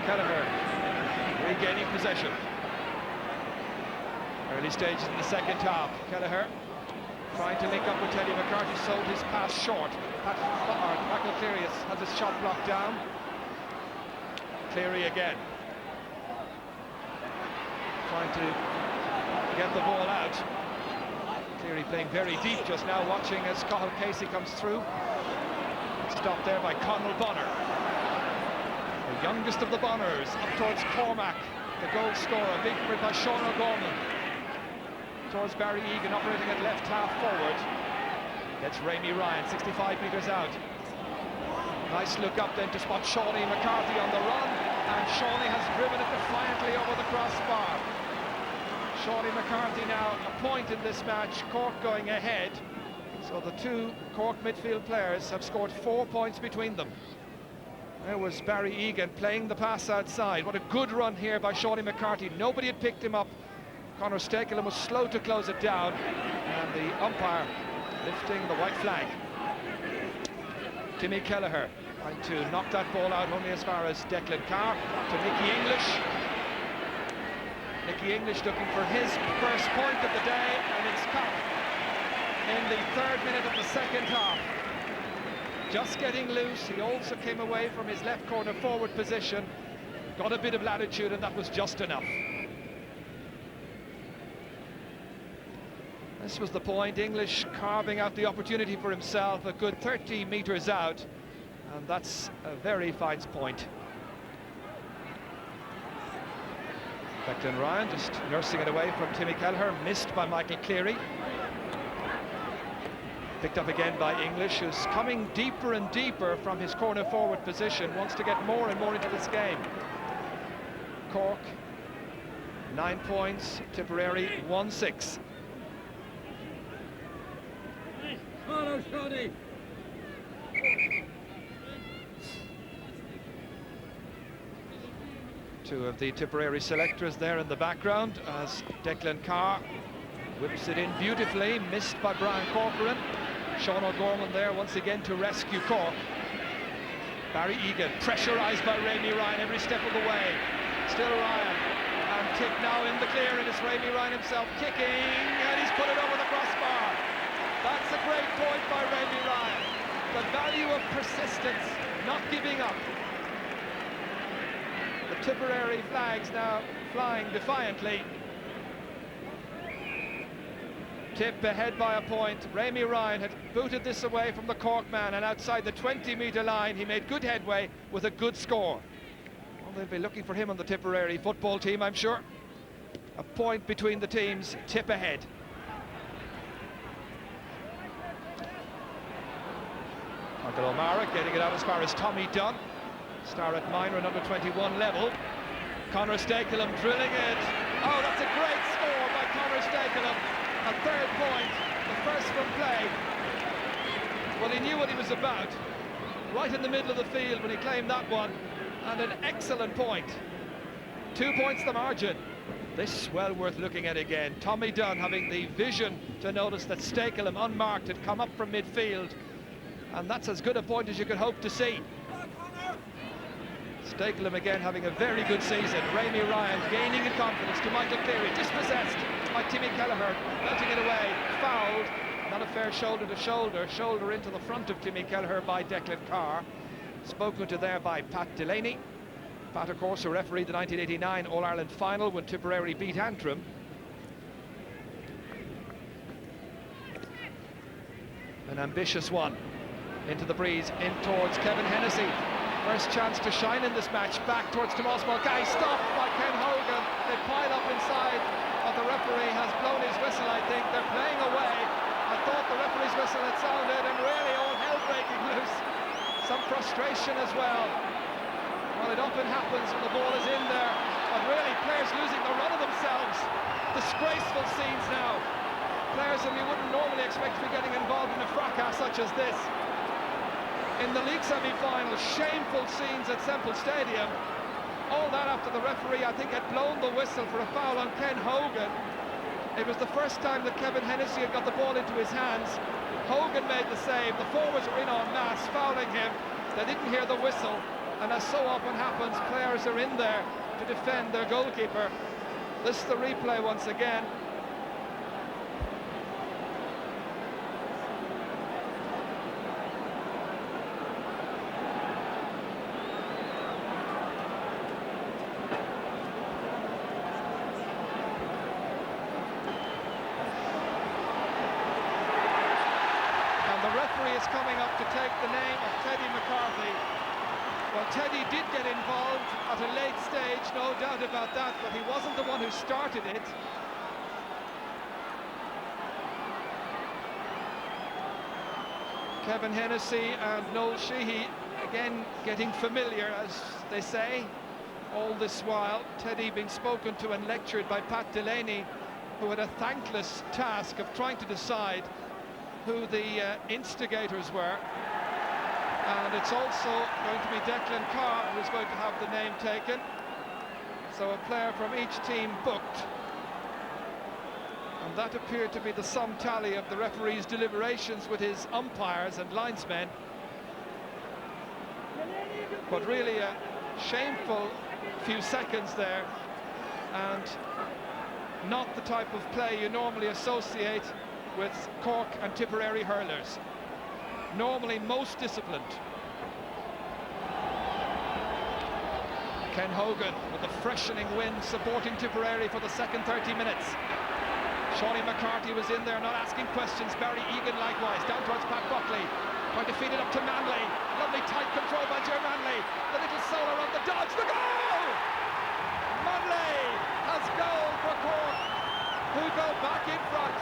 Kelleher regaining possession. Early stages in the second half. Kelleher trying to link up with Teddy McCarthy, sold his pass short. Michael Cleary has his shot blocked down. Cleary again, trying to get the ball out. Cleary playing very deep just now, watching as Cathal Casey comes through. Stopped there by Conal Bonner, the youngest of the Bonners, up towards Cormac, the goal scorer, big for it by Sean O'Gorman. Towards Barry Egan, operating at left half forward. Gets Ramey Ryan, 65 metres out. Nice look up then to spot Shawnee McCarthy on the run, and Shawnee has driven it defiantly over the crossbar. Shawnee McCarthy now a point in this match, Cork going ahead. So the two Cork midfield players have scored 4 points between them. There was Barry Egan playing the pass outside. What a good run here by Shawnee McCarthy. Nobody had picked him up. Conor Stakelum was slow to close it down, and the umpire lifting the white flag. Timmy Kelleher trying to knock that ball out only as far as Declan Carr to Nicky English. Nicky English looking for his first point of the day, and it's cut in the 3rd minute of the 2nd half. Just getting loose. He also came away from his left corner forward position, got a bit of latitude, and that was just enough. This was the point. English carving out the opportunity for himself, a good 30 metres out, and that's a very fine point. Declan Ryan just nursing it away from Timmy Kelleher, missed by Michael Cleary. Picked up again by English, who's coming deeper and deeper from his corner forward position, wants to get more and more into this game. Cork 9 points, Tipperary 1-6. Two of the Tipperary selectors there in the background as Declan Carr whips it in beautifully, missed by Brian Corcoran. Sean O'Gorman there once again to rescue Cork. Barry Egan pressurised by Rémi Ryan every step of the way. Still Ryan, and Tick now in the clear, and it's Rémi Ryan himself kicking, and he's put it over the crossbar. That's a great point by Rémi Ryan. The value of persistence, not giving up. The Tipperary flags now flying defiantly. Tip ahead by a point. Rémi Ryan had booted this away from the Cork man, and outside the 20-metre line he made good headway with a good score. Well, they'll be looking for him on the Tipperary football team, I'm sure. A point between the teams, Tip ahead. Michael O'Mara getting it out as far as Tommy Dunn. Star at minor and under 21 level. Conor Stakelum drilling it. Oh, that's a great score by Conor Stakelum. A 3rd point, the first from play. Well, he knew what he was about. Right in the middle of the field when he claimed that one. And an excellent point. 2 points the margin. This well worth looking at again. Tommy Dunn having the vision to notice that Stakelum unmarked had come up from midfield. And that's as good a point as you could hope to see. Stakelum again having a very good season. Rémi Ryan gaining in confidence to Michael Cleary, dispossessed by Timmy Kelleher, belting it away, fouled. Not a fair shoulder to shoulder, shoulder into the front of Timmy Kelleher by Declan Carr. Spoken to there by Pat Delaney. Pat, of course, who refereed the 1989 All-Ireland final when Tipperary beat Antrim. An ambitious one. Into the breeze, in towards Kevin Hennessy. First chance to shine in this match, back towards Tomas Mulcahy, stopped by Ken Hogan. They pile up inside, but the referee has blown his whistle, I think. They're playing away. I thought the referee's whistle had sounded, and really all hell breaking loose. Some frustration as well. Well, it often happens when the ball is in there, but really players losing the run of themselves. Disgraceful scenes now. Players whom you wouldn't normally expect to be getting involved in a fracas such as this. In the league semi-final, shameful scenes at Semple Stadium. All that after the referee, I think, had blown the whistle for a foul on Ken Hogan. It was the first time that Kevin Hennessy had got the ball into his hands. Hogan made the save. The forwards were in en masse, fouling him. They didn't hear the whistle, and as so often happens, players are in there to defend their goalkeeper. This is the replay once again. Coming up to take the name of Teddy McCarthy. Well, Teddy did get involved at a late stage, no doubt about that, but he wasn't the one who started it. Kevin Hennessy and Noel Sheehy again getting familiar, as they say. All this while, Teddy being spoken to and lectured by Pat Delaney, who had a thankless task of trying to decide who the instigators were. And it's also going to be Declan Carr who's going to have the name taken. So a player from each team booked. And that appeared to be the sum tally of the referee's deliberations with his umpires and linesmen. But really a shameful few seconds there, and not the type of play you normally associate with Cork and Tipperary hurlers. Normally most disciplined. Ken Hogan with the freshening wind supporting Tipperary for the second 30 minutes. Shawnee McCarthy was in there, not asking questions. Barry Egan likewise, down towards Pat Buckley, trying to feed it up to Manley. Lovely tight control by Ger Manley. The little solar on the dodge, the goal! Manley has goal for Cork, who go back in front.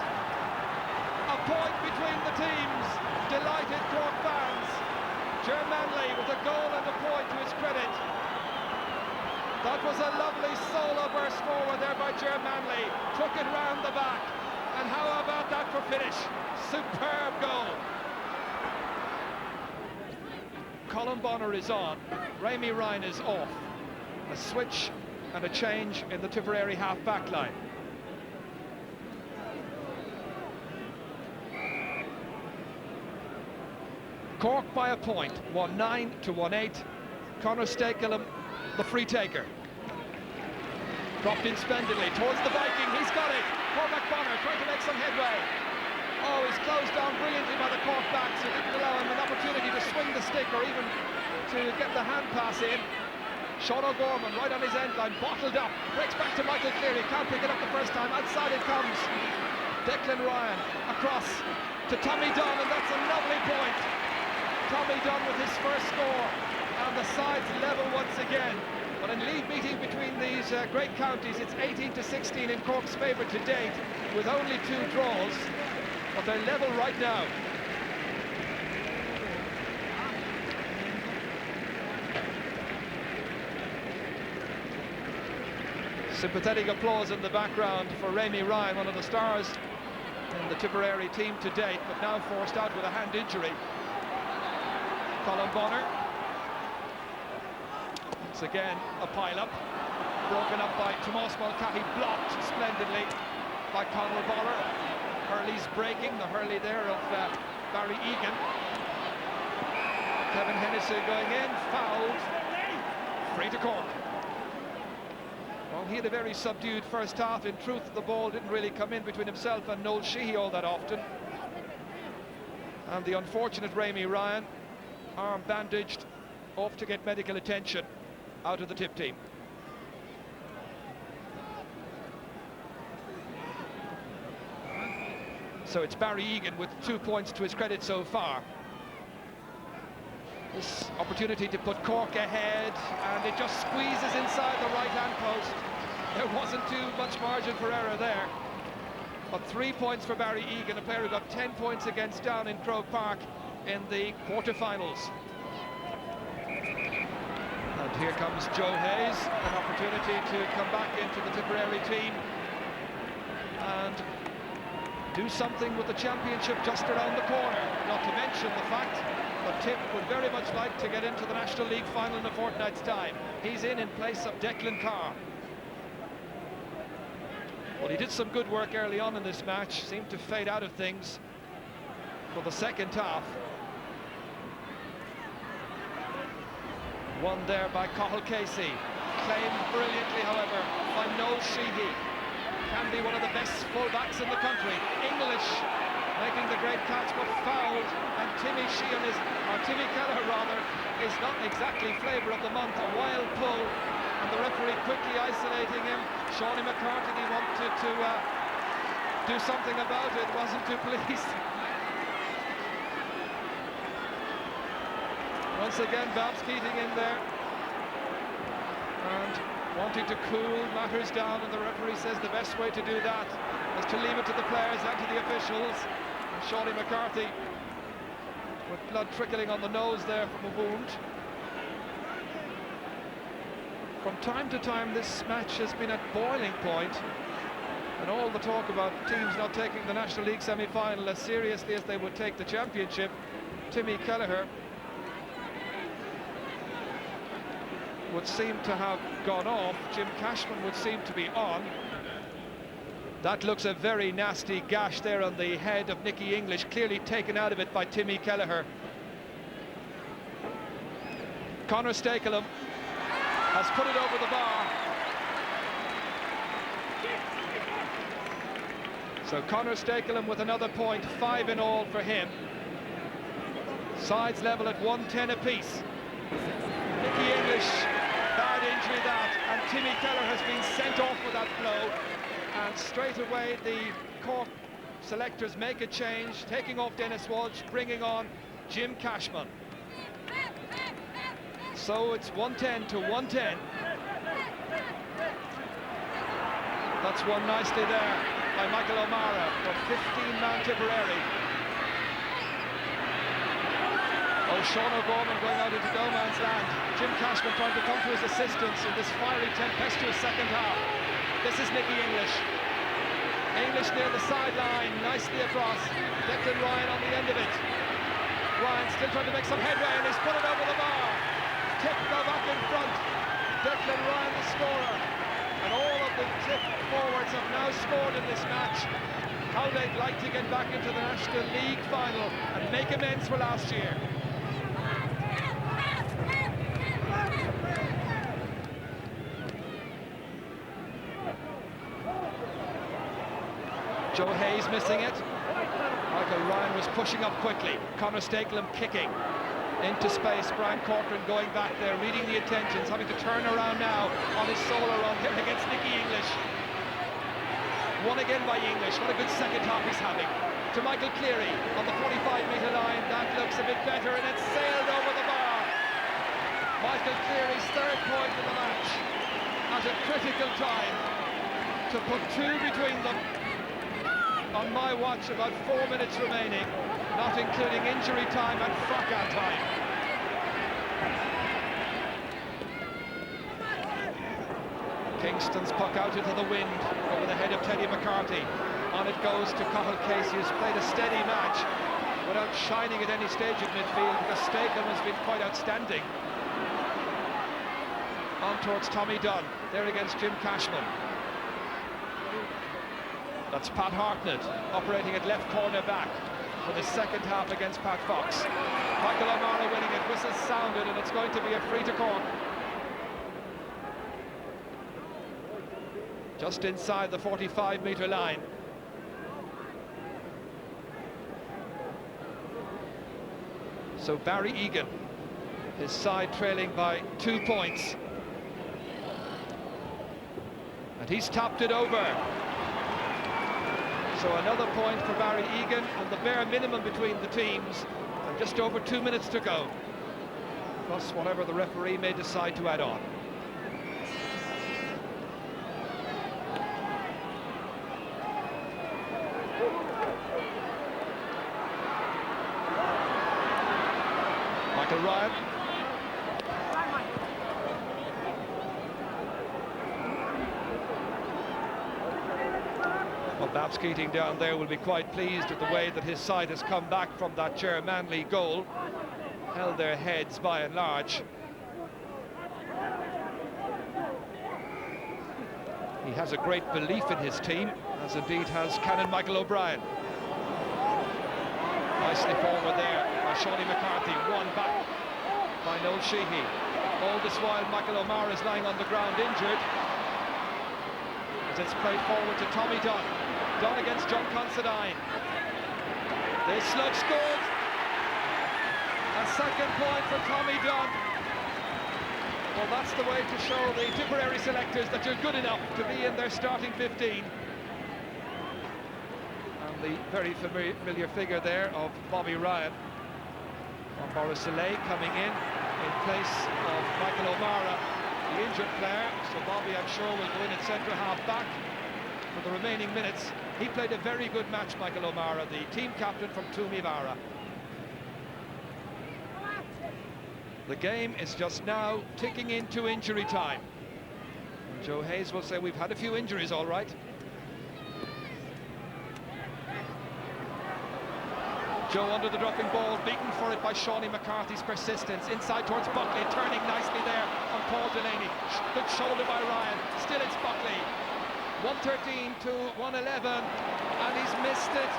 A point between the teams. Delighted Cork fans. Ger Manley with a goal and a point to his credit. That was a lovely solo burst forward there by Ger Manley. Took it round the back. And how about that for finish? Superb goal. Colin Bonner is on. Rémi Ryan is off. A switch and a change in the Tipperary half-back line. Cork by a point, 1-9 to 1-8. Conor Stakelum, the free taker. Dropped in splendidly towards the Viking, he's got it. Cormac Bonner trying to make some headway. Oh, he's closed down brilliantly by the Cork backs, who didn't allow him an opportunity to swing the stick or even to get the hand pass in. Sean O'Gorman right on his end line, bottled up, breaks back to Michael Cleary, can't pick it up the first time, outside it comes. Declan Ryan across to Tommy Dunn, and that's a lovely point. Tommy Dunn with his first score, and the sides level once again. But in league meeting between these great counties, it's 18-16 in Cork's favour to date, with only 2 draws, but they're level right now. Sympathetic applause in the background for Rémi Ryan, one of the stars in the Tipperary team to date, but now forced out with a hand injury. Colin Bonner. Once again, a pile-up. Broken up by Tomas Mulcahy, blocked splendidly by Conor Bonner. Hurley's breaking, the Hurley there of Barry Egan. Kevin Hennessy going in, fouled. Free to Cork. Well, he had a very subdued first half. In truth, the ball didn't really come in between himself and Noel Sheehy all that often. And the unfortunate Rémi Ryan, arm bandaged, off to get medical attention out of the Tip team. So it's Barry Egan with 2 points to his credit so far. This opportunity to put Cork ahead, and it just squeezes inside the right-hand post. There wasn't too much margin for error there. But 3 points for Barry Egan, a player who got 10 points against Down in Croke Park in the quarter-finals. And here comes Joe Hayes, an opportunity to come back into the Tipperary team and do something with the championship just around the corner. Not to mention the fact that Tip would very much like to get into the National League final in a fortnight's time. He's in place of Declan Carr. Well, he did some good work early on in this match, seemed to fade out of things for the second half. Won there by Cathal Casey. Claimed brilliantly, however, by Noel Sheehy. Can be one of the best full-backs in the country. English making the great catch, but fouled. And Timmy Sheehan or Timmy Kelleher rather, is not exactly flavour of the month. A wild pull, and the referee quickly isolating him. Shawnee McCarthy wanted to do something about it, wasn't too pleased. Once again, Babs Keating in there and wanting to cool matters down, and the referee says the best way to do that is to leave it to the players and to the officials. And Shawnee McCarthy with blood trickling on the nose there from a wound. From time to time, this match has been at boiling point, and all the talk about teams not taking the National League semi-final as seriously as they would take the championship. Timmy Kelleher would seem to have gone off. Jim Cashman would seem to be on. That looks a very nasty gash there on the head of Nicky English, clearly taken out of it by Timmy Kelleher. Conor Stakelum has put it over the bar. So Conor Stakelum with another point, 5 in all for him. Sides level at 110 apiece. Nicky English, bad injury that, and Timmy Kelleher has been sent off with that blow. And straight away the Cork selectors make a change, taking off Dennis Walsh, bringing on Jim Cashman. So it's 110 to 110. That's won nicely there by Michael O'Mara for 15-man Tipperary. Sean O'Gorman going out into no man's land. Jim Cashman trying to come to his assistance in this fiery, tempestuous second half. This is Nicky English. English near the sideline, nicely across. Declan Ryan on the end of it. Ryan still trying to make some headway, and he's put it over the bar. Tip go back in front. Declan Ryan the scorer. And all of the Tip forwards have now scored in this match. How they'd like to get back into the National League final and make amends for last year. Joe Hayes missing it. Michael Ryan was pushing up quickly. Conor Stakelum kicking into space. Brian Corcoran going back there, reading the intentions, having to turn around now on his solo run here against Nicky English. Won again by English. What a good second half he's having. To Michael Cleary on the 45-metre line. That looks a bit better, and it's sailed over the bar. Michael Cleary's third point in the match at a critical time to put 2 between them. On my watch, about 4 minutes remaining, not including injury time and fracas time. Kingston's puck out into the wind over the head of Teddy McCarthy. On it goes to Cathal Casey, who's played a steady match without shining at any stage of midfield, because Stakelum has been quite outstanding. On towards Tommy Dunn, there against Jim Cashman. That's Pat Hartnett operating at left corner back for the second half against Pat Fox. Michael O'Mara winning it, whistles sounded, and it's going to be a free to Cork. Just inside the 45-metre line. So Barry Egan, his side trailing by 2 points. And he's tapped it over. So another point for Barry Egan, and the bare minimum between the teams, and just over 2 minutes to go, plus whatever the referee may decide to add on. Michael Ryan. Babs Keating down there will be quite pleased at the way that his side has come back from that Manley goal. Held their heads by and large. He has a great belief in his team, as indeed has Canon Michael O'Brien. Nicely forward there by Shawnee McCarthy, one back by Noel Sheehy. All this while Michael O'Mara is lying on the ground injured, as it's played forward to Tommy Dunn. Dunn against John Considine. This looks good. A second point for Tommy Dunn. Well, that's the way to show the Tipperary selectors that you're good enough to be in their starting 15. And the very familiar figure there of Bobby Ryan. Boris Soleil coming in place of Michael O'Mara, the injured player. So Bobby, I'm sure, will go in at centre half back for the remaining minutes. He played a very good match, Michael O'Mara, the team captain from Toomevara. The game is just now ticking into injury time. Joe Hayes will say we've had a few injuries, all right. Joe under the dropping ball, beaten for it by Shawnee McCarthy's persistence. Inside towards Buckley, turning nicely there on Paul Delaney. Good shoulder by Ryan. Still it's Buckley. 113 to 111, and he's missed it.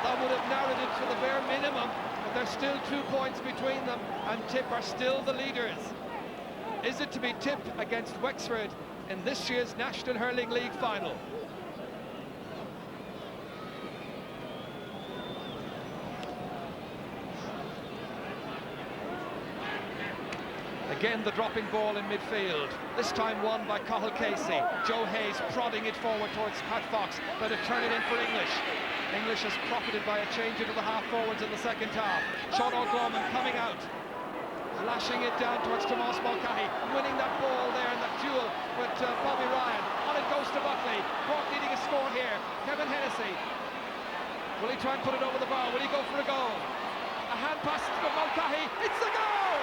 That would have narrowed it to the bare minimum, but there's still 2 points between them, and Tip are still the leaders. Is it to be Tip against Wexford in this year's National Hurling League final? Again, the dropping ball in midfield. This time won by Cathal Casey. Joe Hayes prodding it forward towards Pat Fox. Better turn it in for English. English has profited by a change into the half forwards in the second half. Sean O'Gorman coming out. Lashing it down towards Tomas Mulcahy. Winning that ball there in that duel with Bobby Ryan. On it goes to Buckley. Cork needing a score here. Kevin Hennessy. Will he try and put it over the bar? Will he go for a goal? A hand pass to Mulcahy. It's the goal!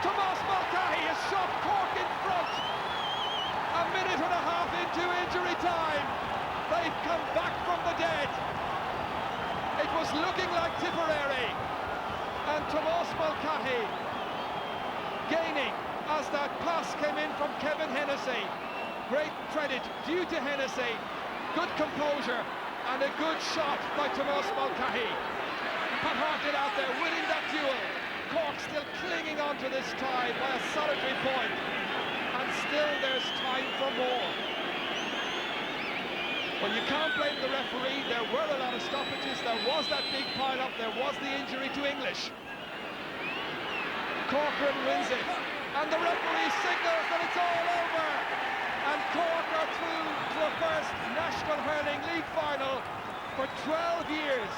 Tomas Mulcahy has shot Cork in front. A minute and a half into injury time. They've come back from the dead. It was looking like Tipperary. And Tomas Mulcahy gaining as that pass came in from Kevin Hennessy. Great credit due to Hennessy. Good composure and a good shot by Tomas Mulcahy. Pat Hartlett out there winning that duel. Cork still clinging on to this tie by a solitary point, and still there's time for more. Well, you can't blame the referee. There were a lot of stoppages, there was that big pile-up, there was the injury to English. Corcoran wins it, and the referee signals that it's all over, and Cork are through to a first National Hurling League final for 12 years.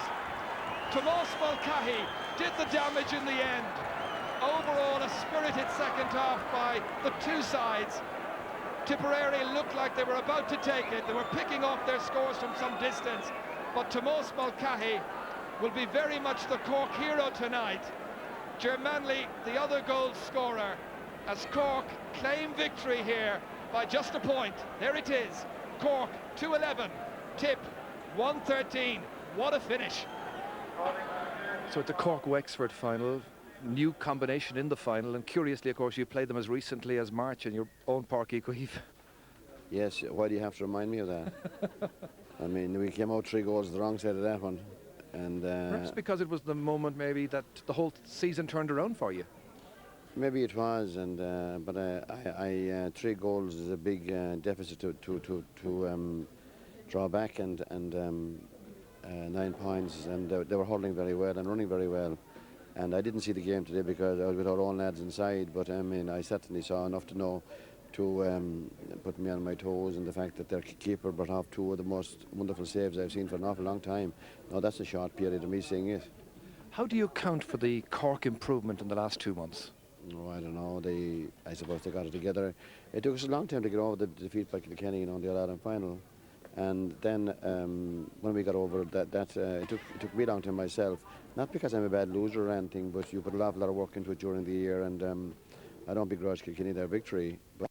Tomas Mulcahy did the damage in the end. Overall, a spirited second half by the two sides. Tipperary looked like they were about to take it. They were picking off their scores from some distance. But Tomas Mulcahy will be very much the Cork hero tonight. Germanley, the other goal scorer, as Cork claim victory here by just a point. There it is. Cork 2-11, Tip 1-13. What a finish. So at the Cork-Wexford final, new combination in the final, and curiously, of course, you played them as recently as March in your own Park Equeve. Yes, why do you have to remind me of that? I mean, we came out 3 goals the wrong side of that one. And perhaps because it was the moment maybe that the whole season turned around for you. Maybe it was, and but 3 goals is a big deficit to draw back, and 9 points, and they were holding very well and running very well. And I didn't see the game today because I was with our own lads inside, but I mean, I certainly saw enough to know to put me on my toes, and the fact that their keeper brought off 2 of the most wonderful saves I've seen for an awful long time. Now that's a short period of me seeing it. How do you account for the Cork improvement in the last 2 months? Oh, I don't know. I suppose they got it together. It took us a long time to get over the defeat by Kilkenny in the All-Ireland final. And then when we got over that, it took me a long time myself. Not because I'm a bad loser or anything, but you put a lot of work into it during the year, and I don't begrudge Kilkenny their victory. But